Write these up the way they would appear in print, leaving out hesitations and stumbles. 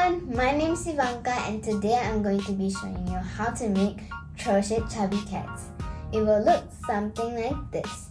everyone, my name is Ivanka and today I'm going to be showing you how to make crochet chubby cats. It will look something like this.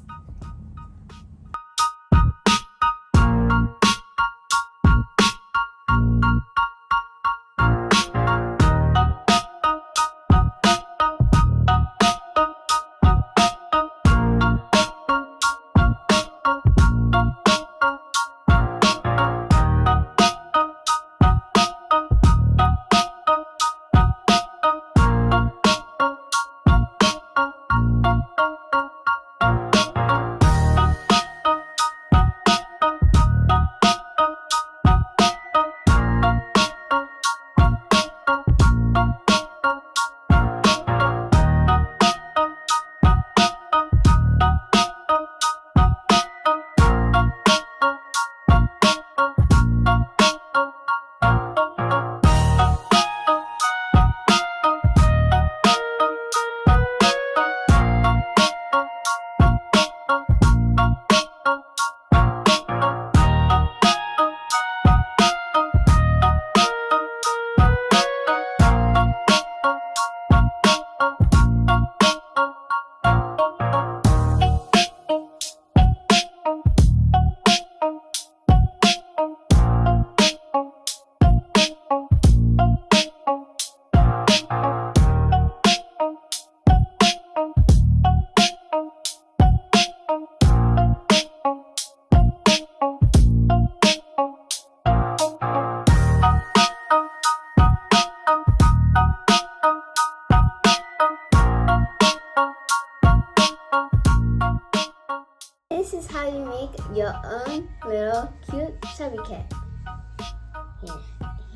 This is how you make your own little cute chubby cat.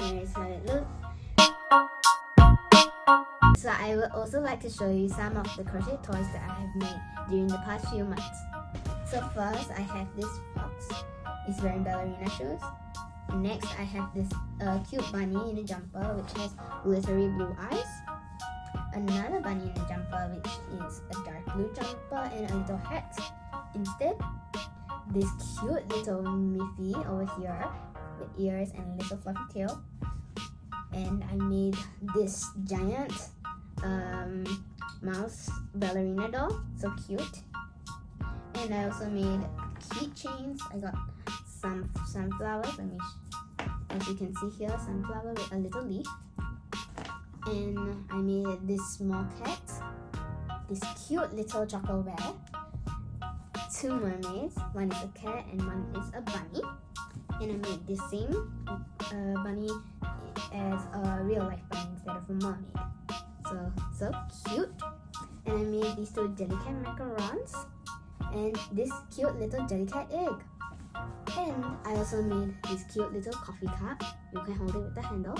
Here is how it looks. So I would also like to show you some of the crochet toys that I have made during the past few months. So first I have this fox. It's wearing ballerina shoes. Next I have this cute bunny in a jumper which has glittery blue eyes. Another bunny in a jumper which is a dark blue jumper and a little hat. Instead, this cute little Miffy over here with ears and a little fluffy tail. And I made this giant mouse ballerina doll, so cute. And I also made keychains. I got some sunflowers. As you can see here, sunflower with a little leaf. And I made this small cat, this cute little choco bear, two mermaids, one is a cat and one is a bunny. And I made this same bunny as a real life bunny instead of a mermaid. So cute. And I made these two jellycat macarons and this cute little jellycat egg. And I also made this cute little coffee cup. You can hold it with the handle.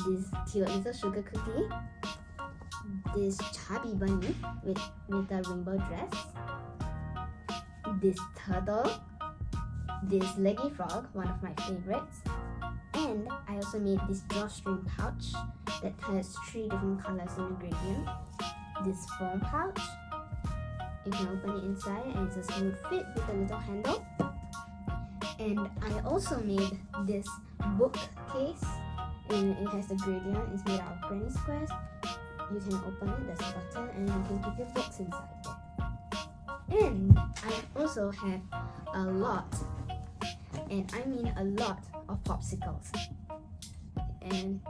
This cute little sugar cookie. This chubby bunny with a rainbow dress. This turtle, this leggy frog, one of my favorites, and I also made this drawstring pouch that has 3 different colors in a gradient. This foam pouch, you can open it inside and it's a smooth fit with a little handle. And I also made this bookcase and it has a gradient. It's made out of granny squares. You can open it, there's a button, and you can keep your books inside there. And I also have a lot, and I mean a lot, of popsicles. And